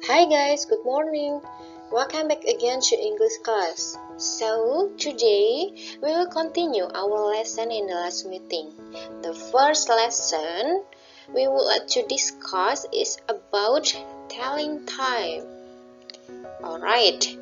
Hi guys, good morning. Welcome back again to English class. So, today we will continue our lesson in the last meeting. The first lesson we would like to discuss is about telling time. Alright,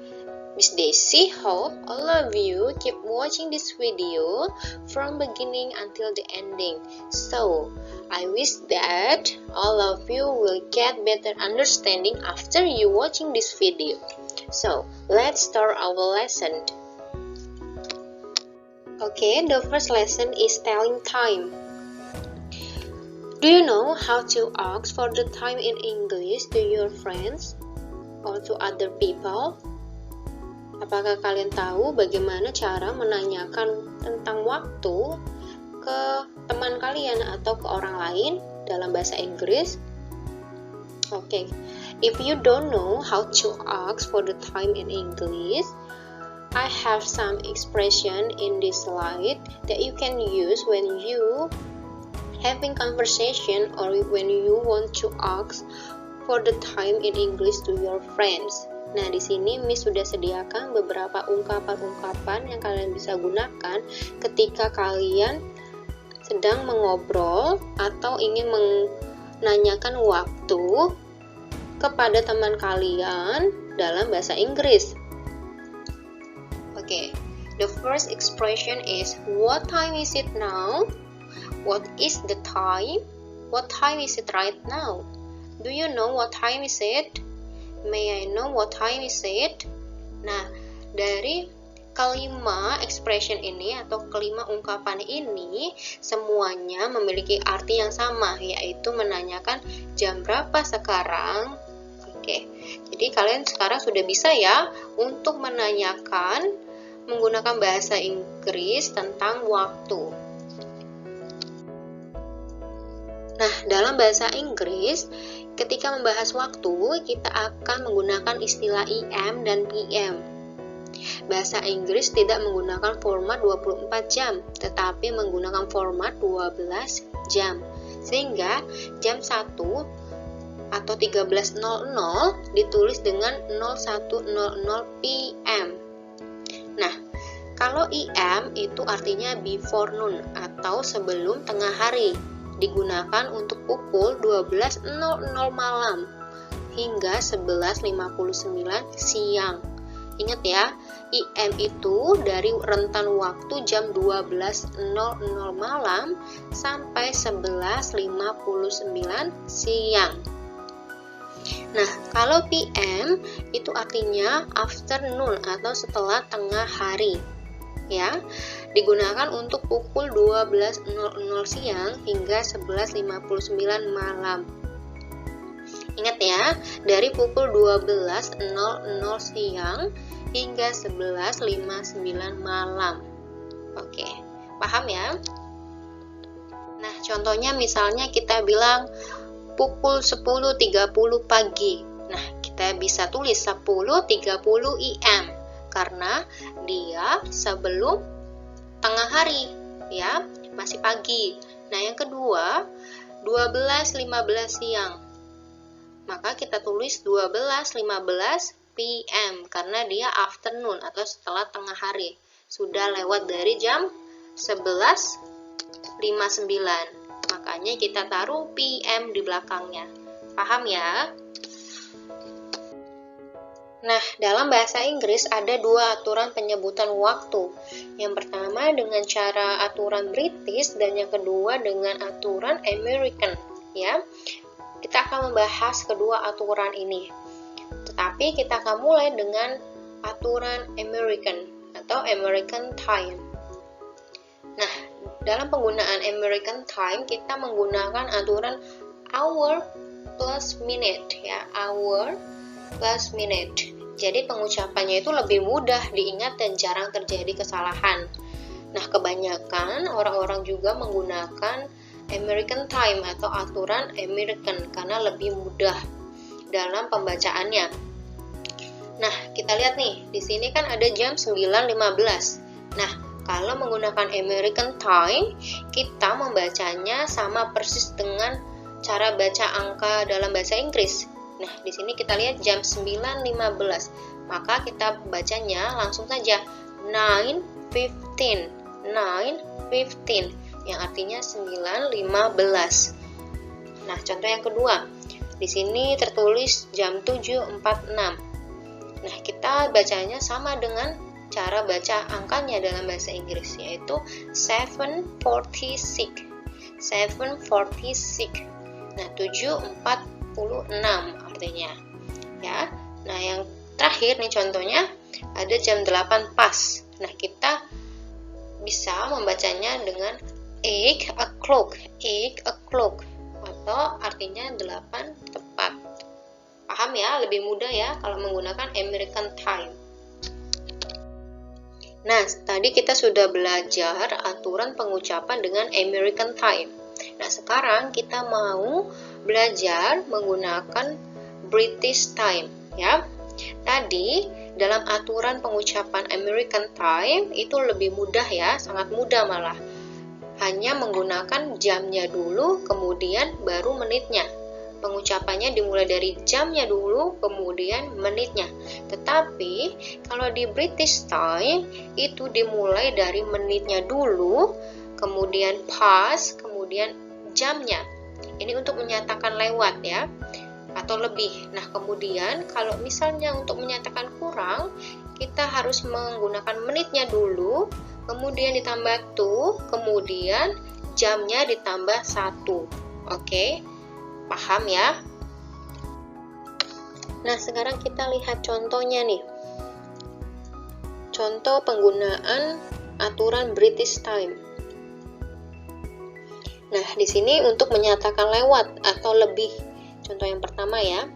Miss Daisy hope all of you keep watching this video from beginning until the ending. So, I wish that all of you will get better understanding after you watching this video. So, let's start our lesson. Okay, the first lesson is telling time. Do you know how to ask for the time in English to your friends or to other people? Apakah kalian tahu bagaimana cara menanyakan tentang waktu ke teman kalian atau ke orang lain dalam bahasa Inggris? Okay, if you don't know how to ask for the time in English, I have some expression in this slide that you can use when you having conversation or when you want to ask for the time in English to your friends. Nah, di sini Miss sudah sediakan beberapa ungkapan-ungkapan yang kalian bisa gunakan ketika kalian sedang mengobrol atau ingin menanyakan waktu kepada teman kalian dalam bahasa Inggris. Okay, the first expression is what time is it now? What is the time? What time is it right now? Do you know what time is it? May I know what time is it? Nah, dari kelima expression ini atau kelima ungkapan ini semuanya memiliki arti yang sama, yaitu menanyakan jam berapa sekarang. Oke, jadi kalian sekarang sudah bisa ya untuk menanyakan menggunakan bahasa Inggris tentang waktu. Nah, dalam bahasa Inggris, ketika membahas waktu, kita akan menggunakan istilah AM dan PM. Bahasa Inggris tidak menggunakan format 24 jam, tetapi menggunakan format 12 jam. Sehingga jam 1 atau 13.00 ditulis dengan 01.00 PM. Nah, kalau AM itu artinya before noon atau sebelum tengah hari. Digunakan untuk pukul 12.00 malam hingga 11.59 siang. Ingat ya, IM itu dari rentan waktu jam 12.00 malam sampai 11.59 siang. Nah, kalau PM itu artinya afternoon atau setelah tengah hari. Ya, digunakan untuk pukul 12.00 siang hingga 11.59 malam. Ingat ya, dari pukul 12.00 siang hingga 11.59 malam. Oke, paham ya? Nah, contohnya misalnya kita bilang pukul 10.30 pagi. Nah, kita bisa tulis 10.30 IM karena dia sebelum tengah hari, ya, masih pagi. Nah, yang kedua, 12.15 siang. Maka kita tulis 12.15 PM karena dia afternoon atau setelah tengah hari. Sudah lewat dari jam 11.59. Makanya kita taruh PM di belakangnya. Paham ya? Nah, dalam bahasa Inggris ada dua aturan penyebutan waktu. Yang pertama dengan cara aturan British dan yang kedua dengan aturan American, ya. Kita akan membahas kedua aturan ini. Tetapi kita akan mulai dengan aturan American atau American Time. Nah, dalam penggunaan American Time kita menggunakan aturan hour plus minute, ya, hour plus minute. Jadi pengucapannya itu lebih mudah diingat dan jarang terjadi kesalahan. Nah, kebanyakan orang-orang juga menggunakan American Time atau aturan American karena lebih mudah dalam pembacaannya. Nah, kita lihat nih, di sini kan ada jam 9.15. Nah, kalau menggunakan American Time, kita membacanya sama persis dengan cara baca angka dalam bahasa Inggris. Nah, di sini kita lihat jam 9.15. Maka kita bacanya langsung saja 9:15. 9:15 yang artinya 9.15. Nah, contoh yang kedua. Di sini tertulis jam 7.46. Nah, kita bacanya sama dengan cara baca angkanya dalam bahasa Inggris, yaitu 7:46. 7:46. Nah, 7.46 artinya. Ya. Nah, yang terakhir nih contohnya ada jam 8 pas. Nah, kita bisa membacanya dengan 8 o'clock. 8 o'clock atau artinya 8 tepat. Paham ya? Lebih mudah ya kalau menggunakan American time. Nah, tadi kita sudah belajar aturan pengucapan dengan American time. Nah, sekarang kita mau belajar menggunakan British time, ya. Tadi dalam aturan pengucapan American time itu lebih mudah ya, sangat mudah malah. Hanya menggunakan jamnya dulu, kemudian baru menitnya. Pengucapannya dimulai dari jamnya dulu, kemudian menitnya. Tetapi kalau di British time itu dimulai dari menitnya dulu, kemudian past, kemudian jamnya. Ini untuk menyatakan lewat ya, atau lebih. Nah, kemudian kalau misalnya untuk menyatakan kurang, kita harus menggunakan menitnya dulu, kemudian ditambah to, kemudian jamnya ditambah 1. Oke, paham ya? Nah, sekarang kita lihat contohnya nih. Contoh penggunaan aturan British time. Nah, di sini untuk menyatakan lewat atau lebih. Contoh yang pertama ya.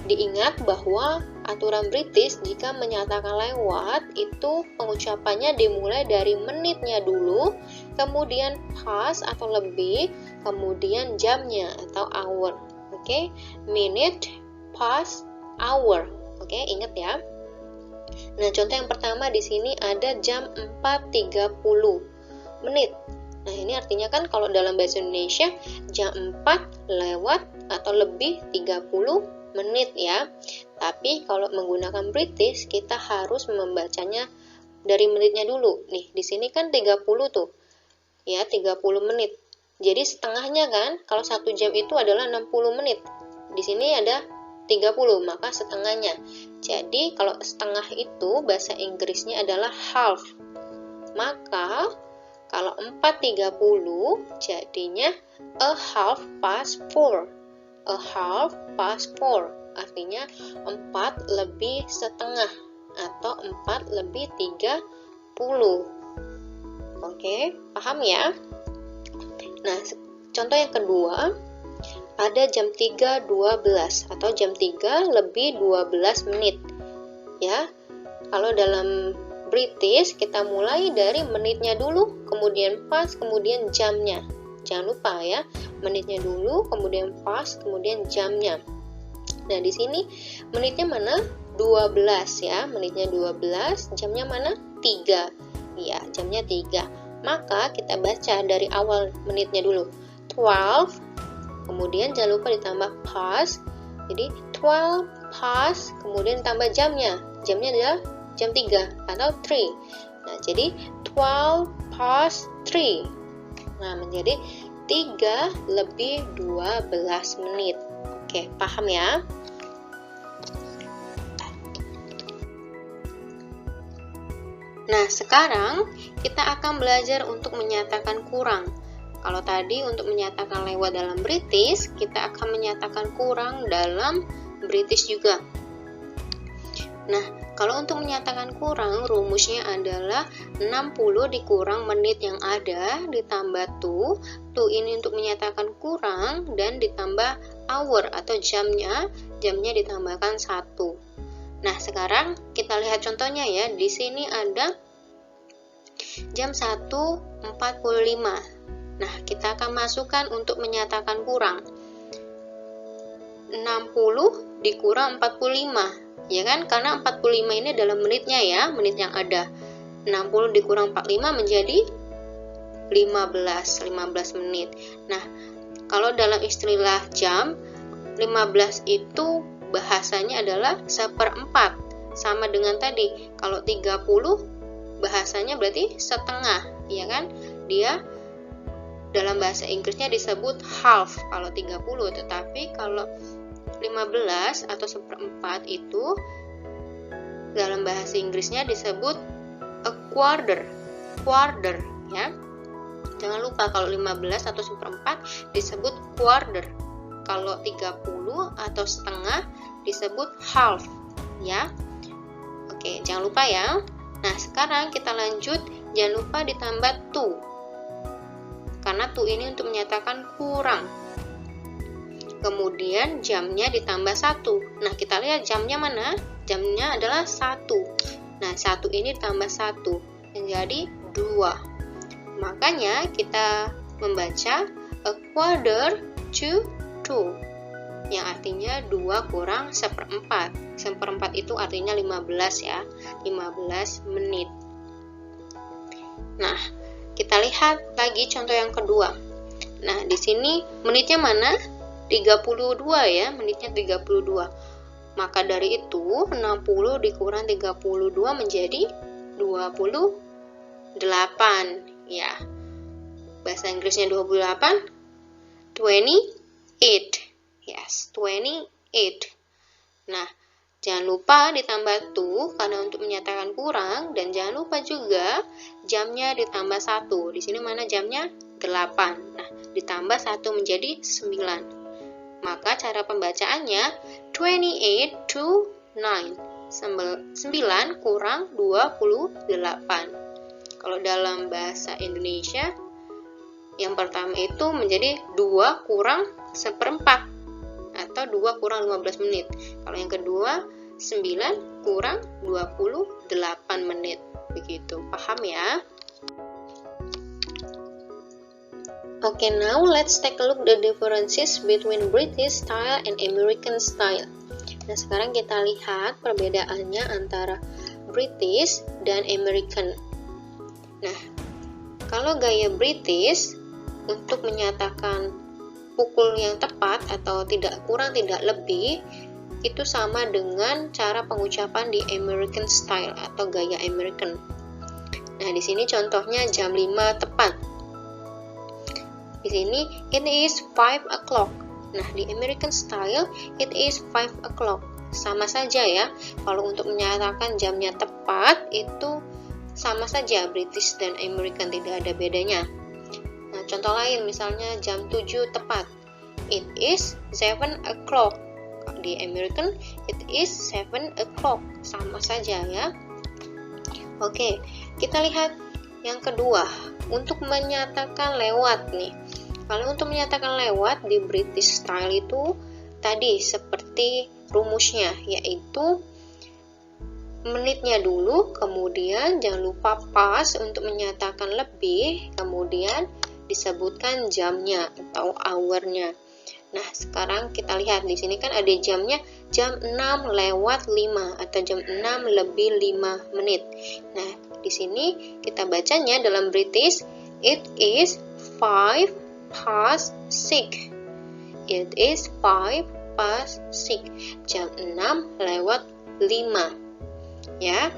Diingat bahwa aturan British jika menyatakan lewat itu pengucapannya dimulai dari menitnya dulu, kemudian past atau lebih, kemudian jamnya atau hour. Oke, minute, past, hour. Oke, ingat ya. Nah, contoh yang pertama di sini ada jam 4.30 menit. Nah, ini artinya kan kalau dalam bahasa Indonesia jam 4 lewat atau lebih 30 menit ya. Tapi kalau menggunakan British kita harus membacanya dari menitnya dulu. Nih, di sini kan 30 tuh. Ya, 30 menit. Jadi setengahnya kan, kalau 1 jam itu adalah 60 menit. Di sini ada 30, maka setengahnya. Jadi kalau setengah itu bahasa Inggrisnya adalah half. Maka kalau 4.30 jadinya a half past 4. A half past 4 artinya 4 lebih setengah atau 4 lebih 30. Oke, paham ya? Nah, contoh yang kedua ada jam 3.12 atau jam 3 lebih 12 menit. Ya, kalau dalam British kita mulai dari menitnya dulu, kemudian past, kemudian jamnya. Jangan lupa ya, menitnya dulu, kemudian past, kemudian jamnya. Nah, di sini menitnya mana? 12 ya, menitnya 12, jamnya mana? 3. Ya, jamnya 3. Maka kita baca dari awal menitnya dulu. 12, kemudian jangan lupa ditambah past. Jadi 12 past, kemudian tambah jamnya. Jamnya adalah jam 3 atau 3. Nah, jadi 12 past 3. Nah, menjadi 3 lebih 12 menit. Oke, paham ya? Nah, sekarang kita akan belajar untuk menyatakan kurang. Kalau tadi untuk menyatakan lewat dalam British, kita akan menyatakan kurang dalam British juga. Nah, kalau untuk menyatakan kurang, rumusnya adalah 60 dikurang menit yang ada, ditambah to. To ini untuk menyatakan kurang, dan ditambah hour atau jamnya. Jamnya ditambahkan 1. Nah, sekarang kita lihat contohnya ya. Di sini ada jam 1.45. Nah, kita akan masukkan untuk menyatakan kurang. 60 dikurang 45. Ya kan, karena 45 ini adalah menitnya ya, menit yang ada. 60 dikurang 45 menjadi 15 menit. Nah, kalau dalam istilah jam, 15 itu bahasanya adalah 1/4. Sama dengan tadi, kalau 30 bahasanya berarti setengah, ya kan? Dia dalam bahasa Inggrisnya disebut half kalau 30, tetapi kalau 15 atau 1/4 itu dalam bahasa Inggrisnya disebut a quarter, ya. Jangan lupa kalau 15 atau 1/4 disebut quarter. Kalau 30 atau setengah disebut half, ya. Oke, jangan lupa ya. Nah, sekarang kita lanjut, jangan lupa ditambah to. Karena to ini untuk menyatakan kurang. Kemudian jamnya ditambah 1. Nah, kita lihat jamnya mana? Jamnya adalah 1. Nah, 1 ini ditambah 1 menjadi 2. Makanya kita membaca a quarter to 2, yang artinya 2 kurang 1/4. 1/4 itu artinya 15 ya, 15 menit. Nah, kita lihat lagi contoh yang kedua. Nah, di sini menitnya mana? 32 ya, menitnya 32. Maka dari itu 60 dikurang 32 menjadi 28 ya. Bahasa Inggrisnya 28, 28. Yes, 28. Nah, jangan lupa ditambah to karena untuk menyatakan kurang, dan jangan lupa juga jamnya ditambah 1. Di sini mana jamnya? 8. Nah, ditambah 1 menjadi 9. Maka cara pembacaannya 28 to 9. 9 kurang 28. Kalau dalam bahasa Indonesia, yang pertama itu menjadi 2 kurang 1/4 atau 2 kurang 15 menit. Kalau yang kedua 9 kurang 28 menit. Begitu, paham ya? Okay, now let's take a look the differences between British style and American style. Nah, sekarang kita lihat perbedaannya antara British dan American. Nah, kalau gaya British untuk menyatakan pukul yang tepat atau tidak kurang tidak lebih itu sama dengan cara pengucapan di American style atau gaya American. Nah, di sini contohnya jam 5 tepat. Di sini it is 5 o'clock. Nah, di American style it is 5 o'clock. Sama saja ya. Kalau untuk menyatakan jamnya tepat itu sama saja British dan American, tidak ada bedanya. Nah, contoh lain misalnya jam 7 tepat. It is 7 o'clock. Di American it is 7 o'clock. Sama saja ya. Oke, kita lihat yang kedua. Untuk menyatakan lewat nih. Kalau untuk menyatakan lewat di British style itu tadi seperti rumusnya, yaitu menitnya dulu, kemudian jangan lupa pas untuk menyatakan lebih, kemudian disebutkan jamnya atau hour-nya. Nah, sekarang kita lihat di sini kan ada jamnya jam 6 lewat 5 atau jam 6 lebih 5 menit. Nah, di sini kita bacanya dalam British it is 5 past 6. It is 5 past 6. Jam 6 lewat 5. Ya.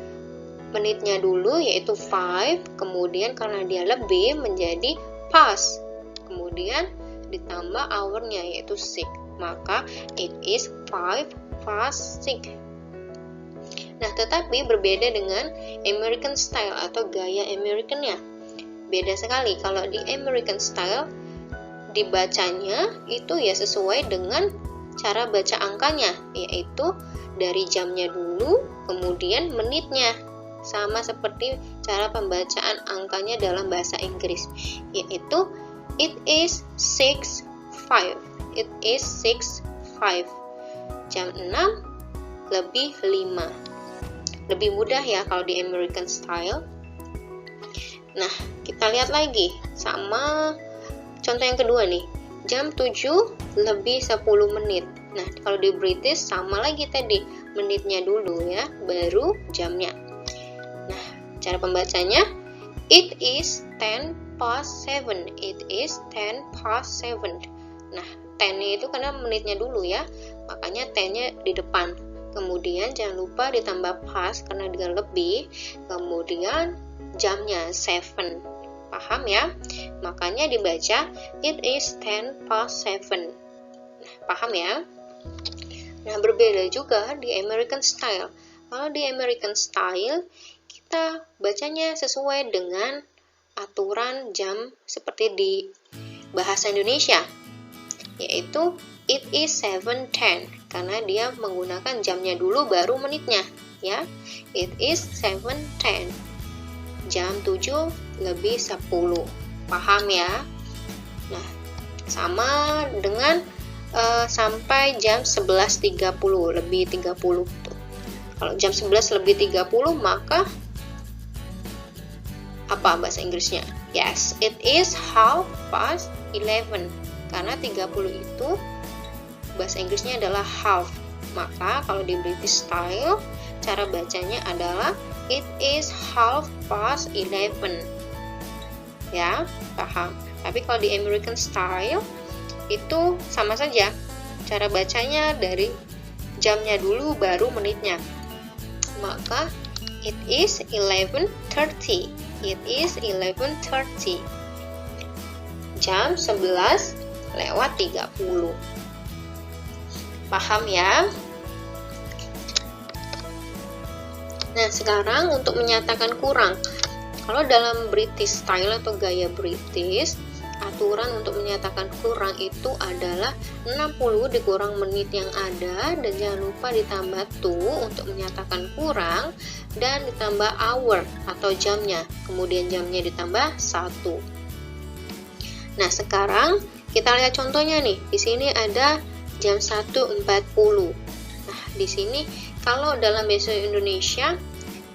Menitnya dulu yaitu 5, kemudian karena dia lebih menjadi past. Kemudian ditambah hour-nya yaitu 6. Maka it is 5 past 6. Nah, tetapi berbeda dengan American style atau gaya American-nya. Beda sekali. Kalau di American style dibacanya itu ya sesuai dengan cara baca angkanya, yaitu dari jamnya dulu, kemudian menitnya. Sama seperti cara pembacaan angkanya dalam bahasa Inggris, yaitu it is 6:05. It is 6:05. Jam 6 lebih 5. Lebih mudah ya kalau di American style. Nah, kita lihat lagi sama contoh yang kedua nih, jam 7 lebih 10 menit. Nah, kalau di British sama lagi tadi, menitnya dulu ya, baru jamnya. Nah, cara pembacanya, it is 10 past 7. It is 10 past 7. Nah, 10-nya itu karena menitnya dulu ya, makanya 10-nya di depan. Kemudian jangan lupa ditambah past karena dia lebih, kemudian jamnya 7. Paham ya? Makanya dibaca it is 10 past 7. Nah, paham ya? Nah, berbeda juga di American style. Kalau di American style kita bacanya sesuai dengan aturan jam seperti di bahasa Indonesia, yaitu it is 7:10 karena dia menggunakan jamnya dulu baru menitnya ya. It is 7:10. Jam 7 lebih 10. Paham ya? Nah, sama dengan sampai jam 11.30 lebih 30 tuh. Kalau jam 11 lebih 30 maka apa bahasa Inggrisnya? Yes, it is 11:30 karena 30 itu bahasa Inggrisnya adalah half. Maka kalau di British style cara bacanya adalah it is 11:30. Ya, paham. Tapi kalau di American style itu sama saja. Cara bacanya dari jamnya dulu baru menitnya. Maka it is 11:30. It is 11:30. Jam 11 lewat 30. Paham ya? Nah, sekarang untuk menyatakan kurang. Kalau dalam British style atau gaya British, aturan untuk menyatakan kurang itu adalah 60 dikurang menit yang ada, dan jangan lupa ditambah to untuk menyatakan kurang, dan ditambah hour atau jamnya, kemudian jamnya ditambah 1. Nah, sekarang kita lihat contohnya nih. Di sini ada jam 1.40. Nah, di sini kalau dalam bahasa Indonesia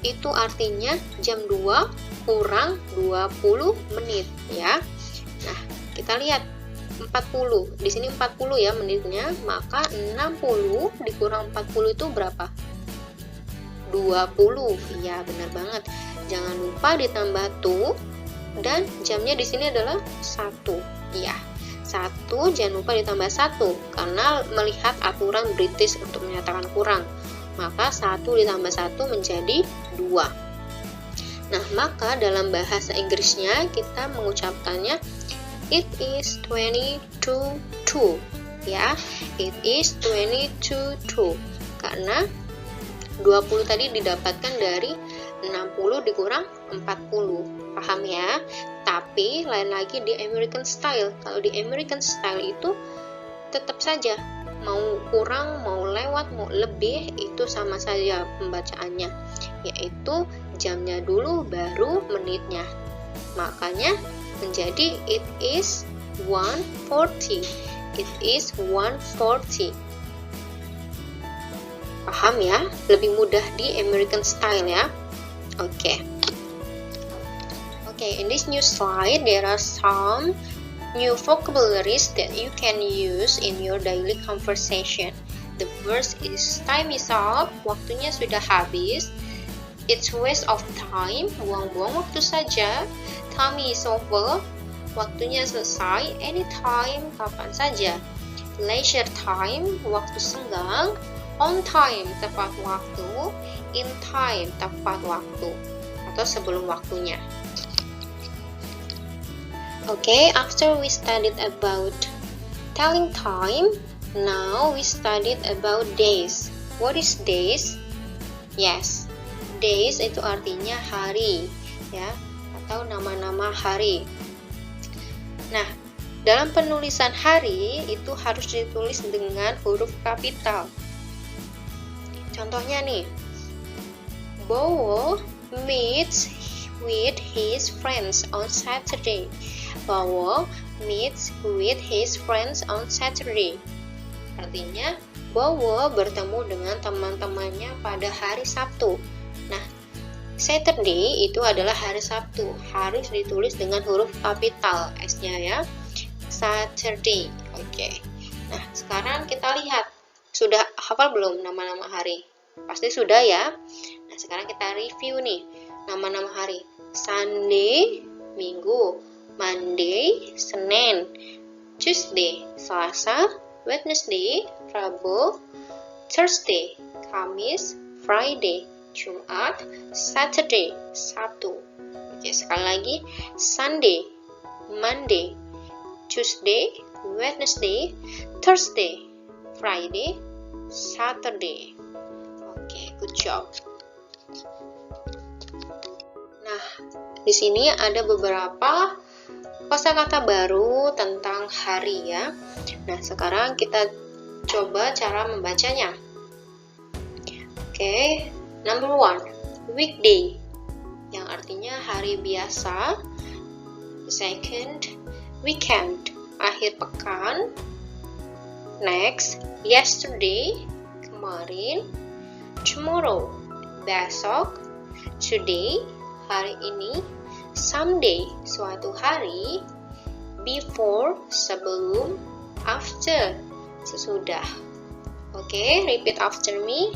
itu artinya jam 2 kurang 20 menit ya. Nah, kita lihat 40. Di sini 40 ya menitnya, maka 60 dikurang 40 itu berapa? 20. Iya, benar banget. Jangan lupa ditambah to, dan jamnya di sini adalah 1. Iya. 1, jangan lupa ditambah 1 karena melihat aturan British untuk menyatakan kurang. Maka 1 ditambah 1 menjadi 2. Nah, maka dalam bahasa Inggrisnya kita mengucapkannya it is 22 ya. It is 22 karena 20 tadi didapatkan dari 60 dikurang 40. Paham ya? Tapi lain lagi di American style. Kalau di American style itu tetap saja mau kurang, mau lewat, mau lebih itu sama saja pembacaannya, yaitu jamnya dulu baru menitnya. Makanya menjadi it is 1:40. It is 1:40. Paham ya? Lebih mudah di American style ya. Oke, in this new slide there are some new vocabularies that you can use in your daily conversation. The first is time is up, waktunya sudah habis. It's waste of time, buang-buang waktu saja. Time is over, waktunya selesai. Anytime, kapan saja. Leisure time, waktu senggang. On time, tepat waktu. In time, tepat waktu atau sebelum waktunya. Okay, after we studied about telling time, now we studied about days. What is days? Yes, days itu artinya hari, ya, atau nama-nama hari. Nah, dalam penulisan hari itu harus ditulis dengan huruf kapital. Contohnya nih, Bowo meets with his friends on Saturday. Bowo meets with his friends on Saturday. Artinya, Bowo bertemu dengan teman-temannya pada hari Sabtu. Nah, Saturday itu adalah hari Sabtu. Harus ditulis dengan huruf kapital S-nya ya. Saturday. Oke. Nah, sekarang kita lihat. Sudah hafal belum nama-nama hari? Pasti sudah ya. Nah, sekarang kita review nih nama-nama hari. Sunday, Minggu. Monday, Senin. Tuesday, Selasa, Wednesday, Rabu, Thursday, Kamis, Friday, Jumat, Saturday, Sabtu. Oke, sekali lagi, Sunday, Monday, Tuesday, Wednesday, Thursday, Friday, Saturday. Oke, good job. Nah, di sini ada beberapa kosakata baru tentang hari ya. Nah, sekarang kita coba cara membacanya. Oke, number 1, weekday, yang artinya hari biasa. Second, weekend, akhir pekan. Next, yesterday, kemarin. Tomorrow, besok. Today, hari ini. Someday, suatu hari. Before, sebelum. After, sesudah. Oke, repeat after me.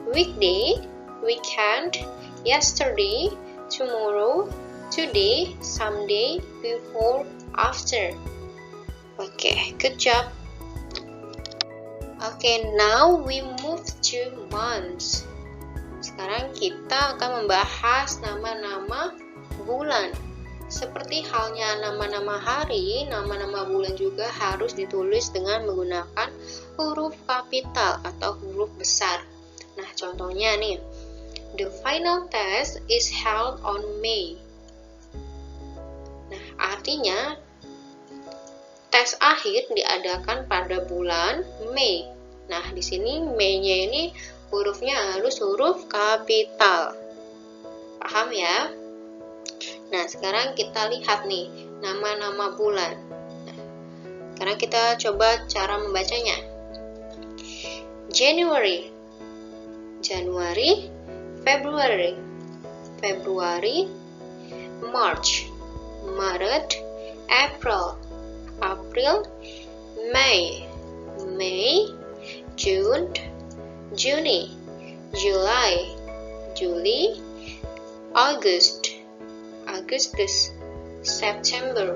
Weekday, weekend, yesterday, tomorrow, today, someday, before, after. Okay, good job. Okay, now we move to months. Sekarang kita akan membahas nama-nama bulan. Seperti halnya nama-nama hari, nama-nama bulan juga harus ditulis dengan menggunakan huruf kapital atau huruf besar. Nah, contohnya nih, the final test is held on May. Nah, artinya tes akhir diadakan pada bulan Mei. Nah, di sini Mei-nya ini hurufnya harus huruf kapital. Paham ya? Nah, sekarang kita lihat nih nama-nama bulan. Nah, sekarang kita coba cara membacanya. January, Januari, February, Februari, March, Maret, April, April, May, May, June, Juni, July, Juli, August, Agustus, September,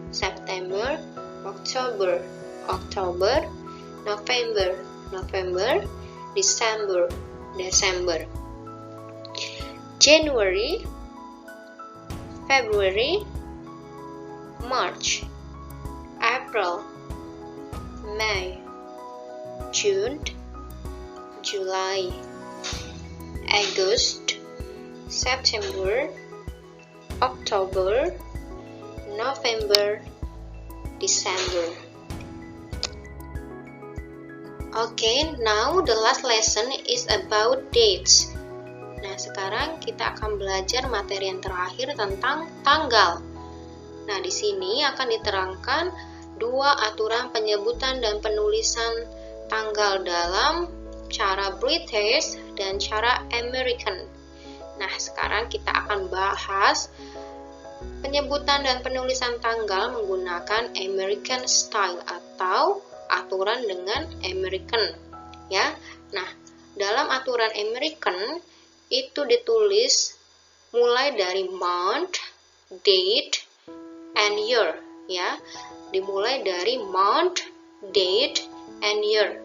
September, October, October, November, November, December, December. January, February, March, April, May, June, July, August, September, October, November, December. Okay, now the last lesson is about dates. Nah, sekarang kita akan belajar materi yang terakhir tentang tanggal. Nah, di sini akan diterangkan dua aturan penyebutan dan penulisan tanggal dalam cara British dan cara American. Nah, sekarang kita akan bahas penyebutan dan penulisan tanggal menggunakan American style atau aturan dengan American, ya. Nah, dalam aturan American itu ditulis mulai dari month, date, and year, ya. Dimulai dari month, date, and year.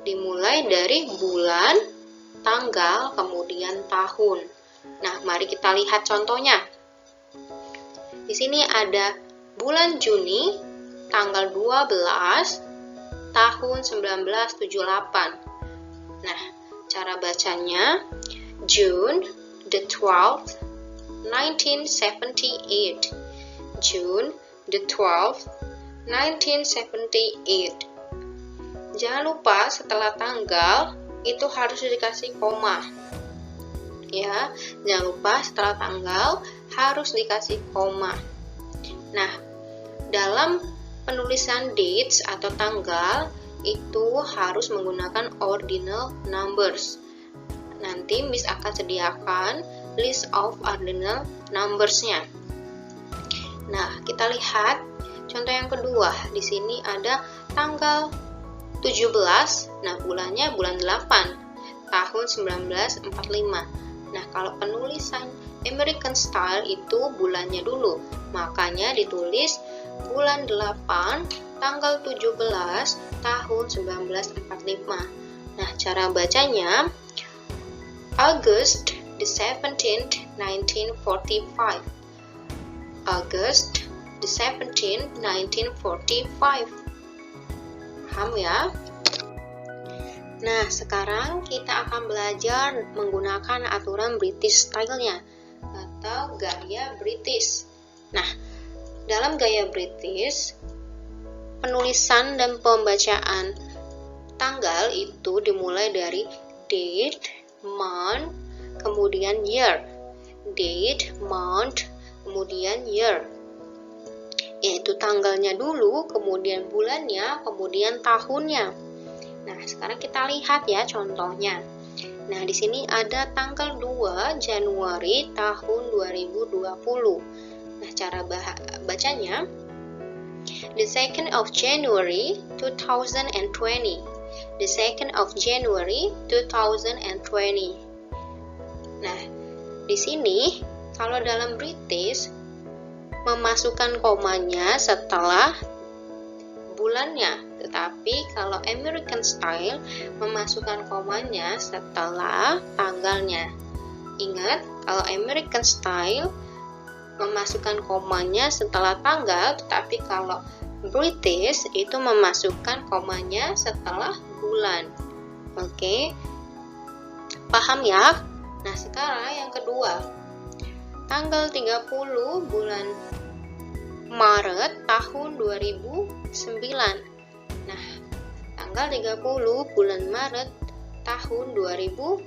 Dimulai dari bulan, tanggal, kemudian tahun. Nah, mari kita lihat contohnya. Di sini ada bulan Juni, tanggal 12, tahun 1978. Nah, cara bacanya June the 12th, 1978. June the 12th, 1978. Jangan lupa setelah tanggal itu harus dikasih koma. Ya, jangan lupa setelah tanggal harus dikasih koma. Nah, dalam penulisan dates atau tanggal itu harus menggunakan ordinal numbers. Nanti Miss akan sediakan list of ordinal numbers-nya. Nah, kita lihat contoh yang kedua. Di sini ada tanggal 17, nah bulannya bulan 8, tahun 1945. Nah, kalau penulisan American style itu bulannya dulu, makanya ditulis bulan 8, tanggal 17, tahun 1945. Nah, cara bacanya August the 17th, 1945. August the 17th, 1945. Paham ya? Nah, sekarang kita akan belajar menggunakan aturan British style-nya atau gaya British. Nah, dalam gaya British, penulisan dan pembacaan tanggal itu dimulai dari date, month, kemudian year. Date, month, kemudian year. Yaitu tanggalnya dulu, kemudian bulannya, kemudian tahunnya. Nah, sekarang kita lihat ya contohnya. Nah, di sini ada tanggal 2 Januari tahun 2020. Nah, cara bacanya the 2nd of January 2020. The 2nd of January 2020. Nah, di sini kalau dalam British memasukkan komanya setelah bulannya, tetapi kalau American style memasukkan komanya setelah tanggalnya. Ingat, kalau American style memasukkan komanya setelah tanggal, tetapi kalau British itu memasukkan komanya setelah bulan. Oke, paham ya? Nah, sekarang yang kedua, tanggal 30 bulan Maret tahun 2009. Nah, tanggal 30 bulan Maret tahun 2009.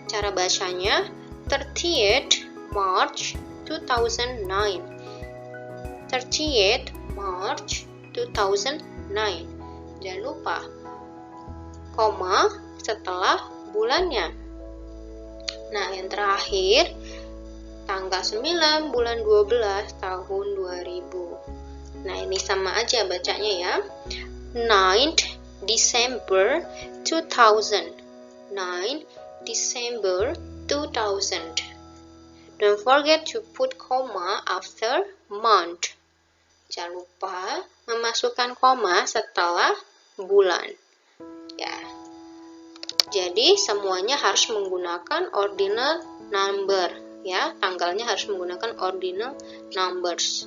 Cara bacanya 30th March 2009. 30th March 2009. Jangan lupa koma setelah bulannya. Nah, yang terakhir tanggal 9 bulan 12 tahun 2000. Nah, ini sama aja bacanya ya. 9th December 2000. 9 December 2000. Don't forget to put comma after month. Jangan lupa memasukkan koma setelah bulan. Ya. Jadi semuanya harus menggunakan ordinal number, ya. Tanggalnya harus menggunakan ordinal numbers.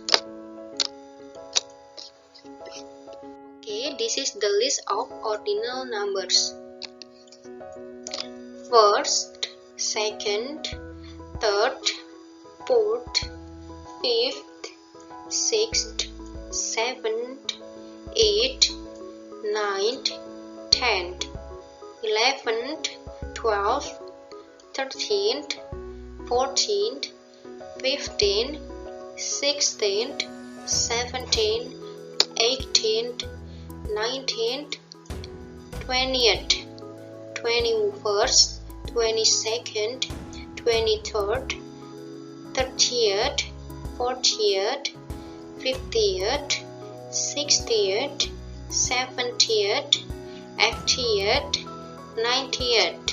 Okay, this is the list of ordinal numbers. First, second, third, fourth, fifth, sixth, seventh, eighth, ninth, 10th, 11th, 12th, 13th, 14th, 15th, 16th, 17th, 18th, 19th, 20th, 21st, 22nd, 23rd, 30th, 40th, 50th, 60th, 70th, 80th, 90th,